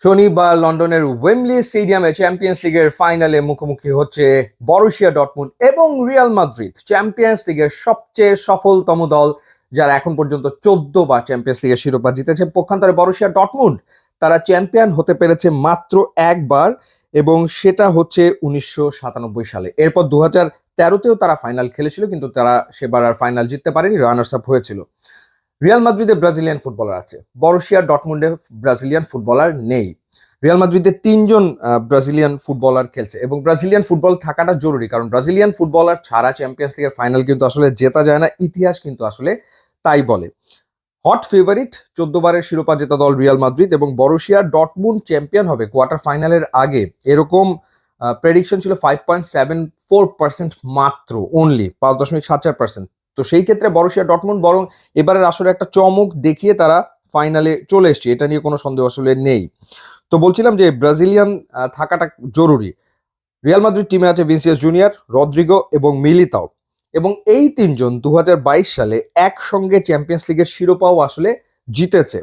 শনিবার লন্ডনের ওয়েমব্লি স্টেডিয়ামে চ্যাম্পিয়ন্স লিগের ফাইনালে মুখোমুখি হচ্ছে বরুশিয়া ডর্টমুন্ড এবং রিয়াল মাদ্রিদ, চ্যাম্পিয়ন্স লিগের সবচেয়ে সফলতম দল, যারা এখন পর্যন্ত 14 বার চ্যাম্পিয়ন্স লিগের শিরোপা জিতেছে। পক্ষান্তরে বরুশিয়া ডর্টমুন্ড, তারা চ্যাম্পিয়ন হতে পেরেছে মাত্র একবার, এবং সেটা হচ্ছে 1997 সালে। এরপর 2013তেও তারা ফাইনাল খেলেছিল, কিন্তু তারা সেবার আর ফাইনাল জিততে পারেনি, রানার্স আপ হয়েছিল। রিয়াল মাদ্রিদে ব্রাজিলিয়ান ফুটবলার আছে, বরুশিয়া ডর্টমুন্ডে ব্রাজিলিয়ান ফুটবলার নেই। রিয়াল মাদ্রিদে 3জন ব্রাজিলিয়ান ফুটবলার খেলছে, এবং ব্রাজিলিয়ান ফুটবল থাকাটা জরুরি, কারণ ব্রাজিলিয়ান ফুটবলার ছাড়া চ্যাম্পিয়ন্স লিগের ফাইনাল কিন্তু আসলে জেতা যায় না। ইতিহাস কিন্তু আসলে তাই বলে। হট ফেভারিট 14 বারের শিরোপা জেতা দল রিয়াল মাদ্রিদ, এবং বরুশিয়া ডর্টমুন্ড চ্যাম্পিয়ন হবে কোয়ার্টার ফাইনালের আগে, এরকম প্রেডিকশন ছিল 5.74% মাত্র, অনলি 5.74%। তো সেই ক্ষেত্রে বরুশিয়া ডর্টমুন্ড বরং এবারের আসলে একটা চমক দেখিয়ে তারা ফাইনালে চলে এসছে, এটা নিয়ে কোনো সন্দেহ আসলে নেই। তো বলছিলাম যে ব্রাজিলিয়ান থাকাটা জরুরি। রিয়াল মাদ্রিদ টিমে আছে ভিনিসিয়াস জুনিয়র, রদ্রিগো এবং মিলিতাও, এবং এই 3জন 2022 সালে একসঙ্গে চ্যাম্পিয়ন্স লিগের শিরোপাও আসলে জিতেছে।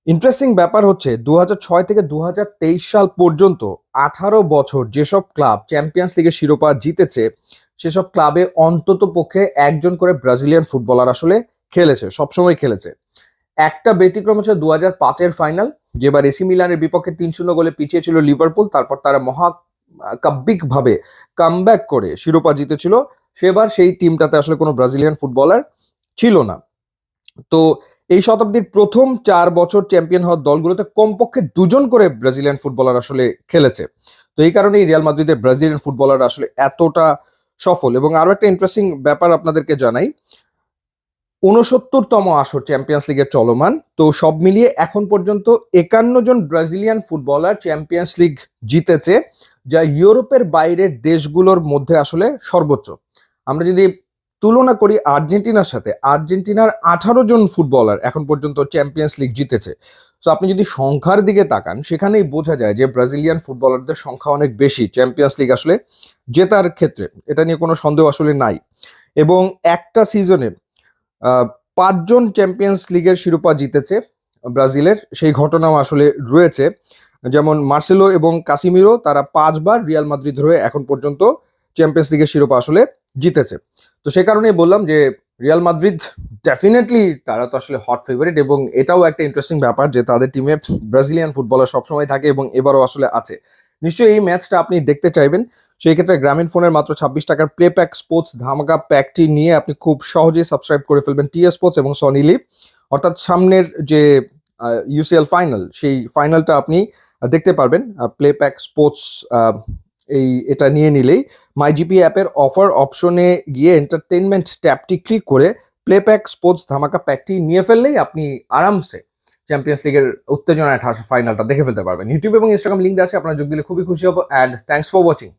ইন্টারেস্টিং ব্যাপার হচ্ছে 2006 থেকে 2023 সাল পর্যন্ত 18 বছর যেসব ক্লাব চ্যাম্পিয়ন্স লিগের শিরোপা জিতেছে, সেসব ক্লাবে অন্তত পক্ষে একজন করে ব্রাজিলিয়ান ফুটবলার আসলে খেলেছে, সবসময় খেলেছে। একটা ব্যতিক্রম হচ্ছে 2005-এর ফাইনাল, যেবার এসি মিলানের বিপক্ষে 3-0 গোলে পিছিয়ে ছিল লিভারপুল, তারপর তারা মহাকাব্যিকভাবে কামব্যাক করে শিরোপা জিতেছিল। সেবার সেই টিমটাতে আসলে কোনো ব্রাজিলিয়ান ফুটবলার ছিল না। তো এই শতাব্দীর প্রথম 4 বছর চ্যাম্পিয়ন হওয়ার দলগুলোতে কমপক্ষে 2জন করে ব্রাজিলিয়ান ফুটবলার আসলে খেলেছে। তো এই কারণেই রিয়াল মাদ্রিদের ব্রাজিলিয়ান ফুটবলার আসলে এতটা সফল। এবং আরো একটা ইন্টারেস্টিং ব্যাপার আপনাদেরকে জানাই, 69তম আসর চ্যাম্পিয়ন্স লিগের চলমান। তো সব মিলিয়ে এখন পর্যন্ত 51 জন ব্রাজিলিয়ান ফুটবলার চ্যাম্পিয়ন্স লিগ জিতেছে, যা ইউরোপের বাইরের দেশগুলোর মধ্যে আসলে সর্বোচ্চ। আমরা যদি তুলনা করি আর্জেন্টিনার সাথে, আর্জেন্টিনার 18 জন ফুটবলার এখন পর্যন্ত চ্যাম্পিয়ন্স লিগ জিতেছে। তো আপনি যদি সংখ্যার দিকে তাকান, সেখানেই বোঝা যায় যে ব্রাজিলিয়ান ফুটবলারদের সংখ্যা অনেক বেশি চ্যাম্পিয়ন্স লিগ আসলে জেতার ক্ষেত্রে, এটা নিয়ে কোনো সন্দেহ আসলে নাই। এবং একটা সিজনে 5জন চ্যাম্পিয়ন্স লিগের শিরোপা জিতেছে ব্রাজিলের, সেই ঘটনাও আসলে রয়েছে। যেমন মার্সেলো এবং কাসিমিরো, তারা 5 বার রিয়াল মাদ্রিদ হয়ে এখন পর্যন্ত চ্যাম্পিয়ন্স লিগের শিরোপা আসলে জিতেছে। তো সে কারণেই বললাম যে রিয়াল মাদ্রিদ ডেফিনেটলি তারা তো আসলে হট ফেভারিট, এবং এটাও একটা ইন্টারেস্টিং ব্যাপার যে তাদের টিমে ব্রাজিলিয়ান ফুটবলার সবসময় থাকে, এবং এবারও আসলে আছে। নিশ্চয়ই এই ম্যাচটা আপনি দেখতে চাইবেন, সেই ক্ষেত্রে গ্রামীণ ফোনের মাত্র 26 টাকার প্লে প্যাক স্পোর্টস ধামাকা প্যাকটি নিয়ে আপনি খুব সহজেই সাবস্ক্রাইব করে ফেলবেন টিএস স্পোর্টস এবং সনি লিভ। অর্থাৎ সামনের যে ইউসিএল ফাইনাল, সেই ফাইনালটা আপনি দেখতে পারবেন প্লে প্যাক স্পোর্টস এটা নিয়ে নিলেই। মাই জিপি অ্যাপের অফার অপশনে গিয়ে এন্টারটেনমেন্ট ট্যাবটি ক্লিক করে প্লে প্যাক স্পোর্টস ধামাকা প্যাকটি নিয়ে ফেললেই আপনি আরামসে চ্যাম্পিয়ন্স লিগের উত্তেজনায় ঠাসা ফাইনালটা দেখে ফেলতে পারবেন। ইউটিউব এবং ইনস্টাগ্রাম লিঙ্ক আছে, আপনারা যোগ দিলে খুবই খুশি হবো। And thanks for watching.